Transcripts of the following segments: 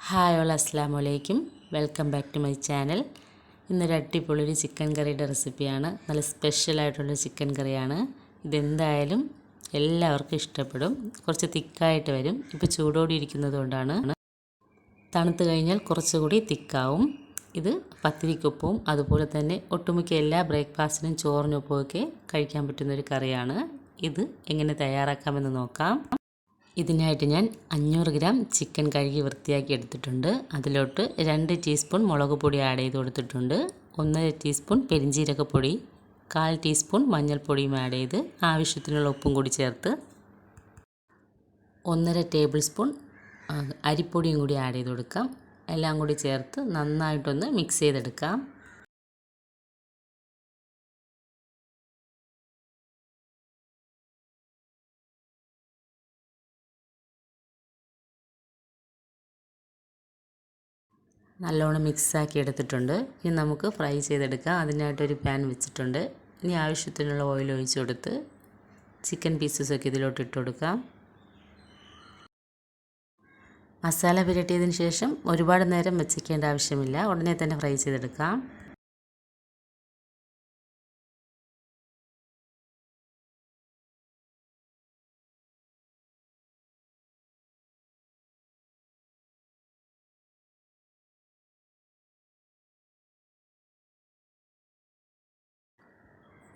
Hi all അസ്സലാമു അലൈക്കും. Welcome back to my channel. ഇന്നൊരു അടിപൊളി ചിക്കൻ കറിയുടെ റെസിപ്പിയാണ്. നല്ല സ്പെഷ്യലായിട്ടുള്ള ചിക്കൻ കറിയാണ്. ഇതെന്തായാലും എല്ലാവർക്കും ഇഷ്ടപ്പെടും. കുറച്ച് തിക്കായിട്ട് വരും. ഇപ്പോൾ ചൂടോടെ ഇരിക്കുന്നത് കൊണ്ടാണ്. തണുത്ത് കഴിഞ്ഞാൽ കുറച്ചുകൂടി തിക്കാവും. ഇത് പത്തിരിക്കൊപ്പവും അതുപോലെ തന്നെ ഒട്ടുമിക്ക എല്ലാ ബ്രേക്ക്ഫാസ്റ്റിനും ചോറിനൊപ്പമൊക്കെ കഴിക്കാൻ പറ്റുന്നൊരു കറിയാണ്. ഇത് എങ്ങനെ തയ്യാറാക്കാമെന്ന് നോക്കാം. ഇതിനായിട്ട് ഞാൻ 500 ഗ്രാം ചിക്കൻ കഴുകി വൃത്തിയാക്കി എടുത്തിട്ടുണ്ട്. അതിലോട്ട് 2 ടീസ്പൂൺ മുളക് പൊടി ആഡ് ചെയ്ത് കൊടുത്തിട്ടുണ്ട്. 1.5 ടീസ്പൂൺ പെരിഞ്ജീരകപ്പൊടി, 1/4 ടീസ്പൂൺ മഞ്ഞൾപ്പൊടിയും ആഡ് ചെയ്ത് ആവശ്യത്തിനുള്ള ഉപ്പും കൂടി ചേർത്ത് 1.5 ടേബിൾ സ്പൂൺ അരിപ്പൊടിയും കൂടി ആഡ് ചെയ്ത് കൊടുക്കാം. എല്ലാം കൂടി ചേർത്ത് നന്നായിട്ടൊന്ന് മിക്സ് ചെയ്തെടുക്കാം. നല്ലോണം മിക്സാക്കി എടുത്തിട്ടുണ്ട്. ഇനി നമുക്ക് ഫ്രൈ ചെയ്തെടുക്കാം. അതിനായിട്ടൊരു പാൻ വെച്ചിട്ടുണ്ട്. ഇനി ആവശ്യത്തിനുള്ള ഓയിൽ ഒഴിച്ച് കൊടുത്ത് ചിക്കൻ പീസസൊക്കെ ഇതിലോട്ട് ഇട്ട് കൊടുക്കാം. മസാല പുരട്ടിയതിന് ശേഷം ഒരുപാട് നേരം വെച്ചിരിക്കേണ്ട ആവശ്യമില്ല. ഉടനെ തന്നെ ഫ്രൈ ചെയ്തെടുക്കാം.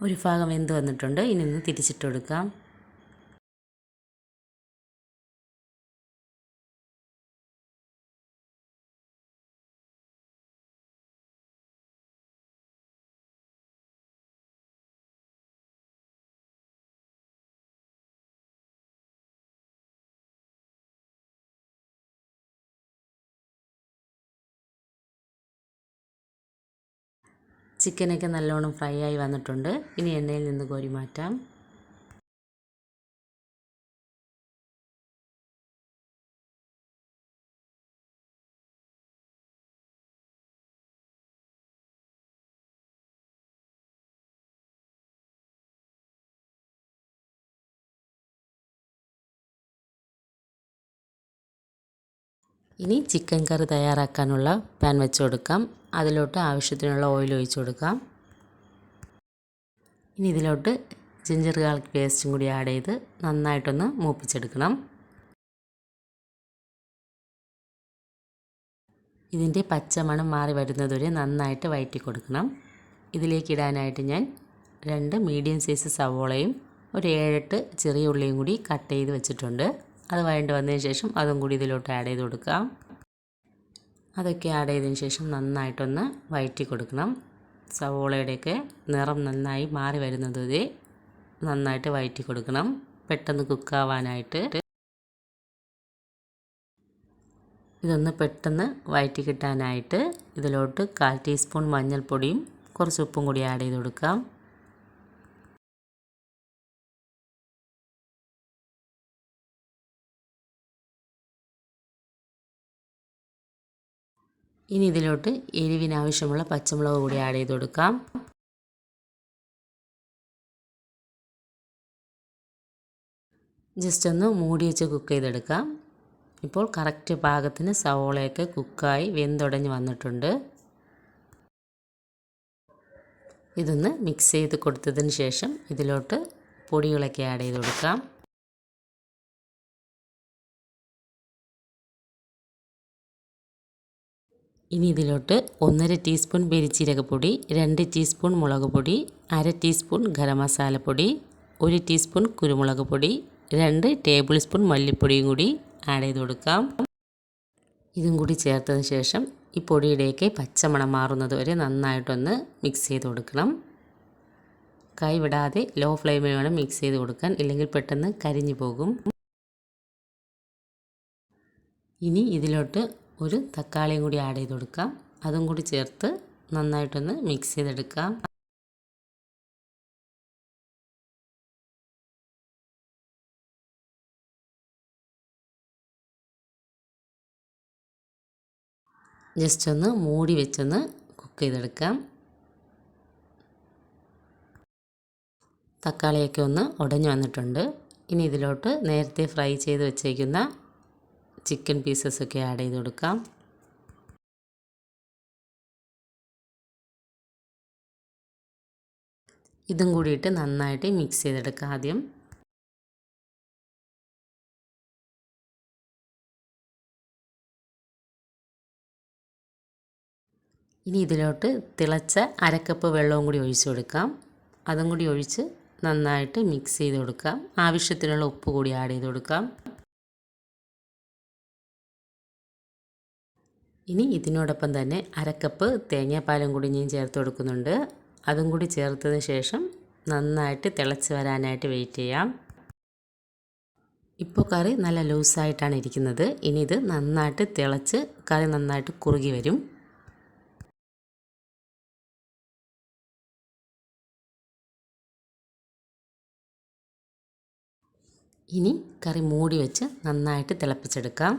ഒരു ഭാഗം വെന്ത് വന്നിട്ടുണ്ട്. ഇനി ഒന്ന് തിരിച്ചിട്ട് കൊടുക്കാം. ചിക്കനൊക്കെ നല്ലോണം ഫ്രൈ ആയി വന്നിട്ടുണ്ട്. ഇനി എണ്ണയിൽ നിന്ന് കോരി മാറ്റാം. ഇനി ചിക്കൻ കറി തയ്യാറാക്കാനുള്ള പാൻ വെച്ച് കൊടുക്കാം. അതിലോട്ട് ആവശ്യത്തിനുള്ള ഓയിൽ ഒഴിച്ച് കൊടുക്കാം. ഇനി ഇതിലോട്ട് ജിഞ്ചർ ഗാർലിക് പേസ്റ്റും കൂടി ആഡ് ചെയ്ത് നന്നായിട്ടൊന്ന് മൂപ്പിച്ചെടുക്കണം. ഇതിൻ്റെ പച്ചമണം മാറി വരുന്നതുവരെ നന്നായിട്ട് വഴറ്റി കൊടുക്കണം. ഇതിലേക്ക് ഇടാനായിട്ട് ഞാൻ 2 മീഡിയം സൈസ് സവോളയും ഒരു 7-8 ചെറിയ ഉള്ളിയും കൂടി കട്ട് ചെയ്ത് വെച്ചിട്ടുണ്ട്. അത് വഴണ്ട് വന്നതിന് ശേഷം അതും കൂടി ഇതിലോട്ട് ആഡ് ചെയ്ത് കൊടുക്കാം. അതൊക്കെ ആഡ് ചെയ്തതിന് ശേഷം നന്നായിട്ടൊന്ന് വഴറ്റി കൊടുക്കണം. സവോളയുടെയൊക്കെ നിറം നന്നായി മാറി വരുന്നതുവരെ നന്നായിട്ട് വഴറ്റി കൊടുക്കണം, പെട്ടെന്ന് കുക്കാവാനായിട്ട്. ഇതൊന്ന് പെട്ടെന്ന് വഴറ്റി കിട്ടാനായിട്ട് ഇതിലോട്ട് 1/4 ടീസ്പൂൺ മഞ്ഞൾപ്പൊടിയും കുറച്ച് ഉപ്പും കൂടി ആഡ് ചെയ്ത് കൊടുക്കാം. ഇനി ഇതിലോട്ട് എരിവിനാവശ്യമുള്ള പച്ചമുളക് കൂടി ആഡ് ചെയ്ത് കൊടുക്കാം. ജസ്റ്റ് ഒന്ന് മൂടി വെച്ച് കുക്ക് ചെയ്തെടുക്കാം. ഇപ്പോൾ കറക്റ്റ് പാകത്തിന് സവോളയൊക്കെ കുക്കായി വെന്തുടഞ്ഞ് വന്നിട്ടുണ്ട്. ഇതൊന്ന് മിക്സ് ചെയ്ത് കൊടുത്തതിന് ശേഷം ഇതിലോട്ട് പൊടികളൊക്കെ ആഡ് ചെയ്ത് കൊടുക്കാം. ഇനി ഇതിലോട്ട് 1.5 ടീസ്പൂൺ പെരിഞ്ജീരകപ്പൊടി, 2 ടീസ്പൂൺ മുളക് പൊടി, 1/2 ടീസ്പൂൺ ഗരം മസാലപ്പൊടി, 1 ടീസ്പൂൺ കുരുമുളക് പൊടി, 2 ടേബിൾ സ്പൂൺ മല്ലിപ്പൊടിയും കൂടി ആഡ് ചെയ്ത് കൊടുക്കാം. ഇതും കൂടി ചേർത്തതിന് ശേഷം ഈ പൊടിയുടെയൊക്കെ പച്ചമണം മാറുന്നത് വരെ നന്നായിട്ടൊന്ന് മിക്സ് ചെയ്ത് കൊടുക്കണം. കൈ വിടാതെ ലോ ഫ്ലെയിമിൽ വേണം മിക്സ് ചെയ്ത് കൊടുക്കാൻ, ഇല്ലെങ്കിൽ പെട്ടെന്ന് കരിഞ്ഞു പോകും. ഇനി ഇതിലോട്ട് ഒരു തക്കാളിയും കൂടി ആഡ് ചെയ്ത് കൊടുക്കാം. അതും കൂടി ചേർത്ത് നന്നായിട്ടൊന്ന് മിക്സ് ചെയ്തെടുക്കാം. ജസ്റ്റ് ഒന്ന് മൂടി വെച്ചൊന്ന് കുക്ക് ചെയ്തെടുക്കാം. തക്കാളിയൊക്കെ ഒന്ന് ഉടഞ്ഞു വന്നിട്ടുണ്ട്. ഇനി ഇതിലോട്ട് നേരത്തെ ഫ്രൈ ചെയ്ത് വെച്ചേക്കുന്ന ചിക്കൻ പീസസൊക്കെ ആഡ് ചെയ്ത് കൊടുക്കാം. ഇതും കൂടിയിട്ട് നന്നായിട്ട് മിക്സ് ചെയ്തെടുക്കുക ആദ്യം. ഇനി ഇതിലോട്ട് തിളച്ച അരക്കപ്പ് വെള്ളവും കൂടി ഒഴിച്ച് കൊടുക്കാം. അതും കൂടി ഒഴിച്ച് നന്നായിട്ട് മിക്സ് ചെയ്ത് കൊടുക്കാം. ആവശ്യത്തിനുള്ള ഉപ്പ് കൂടി ആഡ് ചെയ്ത് കൊടുക്കാം. ഇനി ഇതിനോടൊപ്പം തന്നെ അരക്കപ്പ് തേങ്ങാപ്പാലും കൂടി ഞാൻ ചേർത്ത് കൊടുക്കുന്നുണ്ട്. അതും കൂടി ചേർത്തതിന് ശേഷം നന്നായിട്ട് തിളച്ച് വരാനായിട്ട് വെയിറ്റ് ചെയ്യാം. ഇപ്പോൾ കറി നല്ല ലൂസായിട്ടാണ് ഇരിക്കുന്നത്. ഇനി ഇത് നന്നായിട്ട് തിളച്ച് കറി നന്നായിട്ട് കുറുകി വരും. ഇനി കറി മൂടി വെച്ച് നന്നായിട്ട് തിളപ്പിച്ചെടുക്കാം.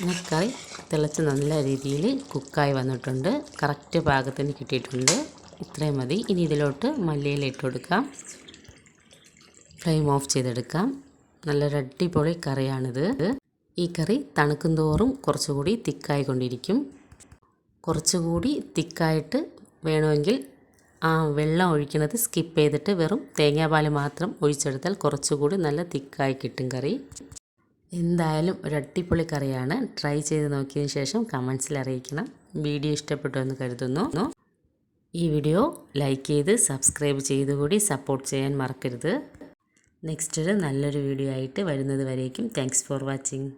ഇങ്ങനെ കറി തിളച്ച് നല്ല രീതിയിൽ കുക്കായി വന്നിട്ടുണ്ട്. കറക്റ്റ് പാകത്തിന് കിട്ടിയിട്ടുണ്ട്. ഇത്രയും മതി. ഇനി ഇതിലോട്ട് മല്ലിയില ഇട്ട് കൊടുക്കാം. ഫ്ലെയിം ഓഫ് ചെയ്തെടുക്കാം. നല്ലൊരു അടിപൊളി കറിയാണിത്. ഈ കറി തണുക്കും തോറും കുറച്ചുകൂടി തിക്കായി കൊണ്ടിരിക്കും. കുറച്ചുകൂടി തിക്കായിട്ട് വേണമെങ്കിൽ വെള്ളം ഒഴിക്കുന്നത് സ്കിപ്പ് ചെയ്തിട്ട് വെറും തേങ്ങാപ്പാൽ മാത്രം ഒഴിച്ചെടുത്താൽ കുറച്ചുകൂടി നല്ല തിക്കായി കിട്ടും കറി. എന്തായാലും ഒരു അടിപൊളി കറിയാണ്. ട്രൈ ചെയ്ത് നോക്കിയതിന് ശേഷം കമൻസിൽ അറിയിക്കണം. വീഡിയോ ഇഷ്ടപ്പെട്ടു എന്ന് കരുതുന്നു. ഈ വീഡിയോ ലൈക്ക് ചെയ്ത് സബ്സ്ക്രൈബ് ചെയ്തുകൂടി സപ്പോർട്ട് ചെയ്യാൻ മറക്കരുത്. നെക്സ്റ്റ് നല്ലൊരു വീഡിയോ ആയിട്ട് വരുന്നത് വരേക്കും താങ്ക്സ് ഫോർ വാച്ചിങ്.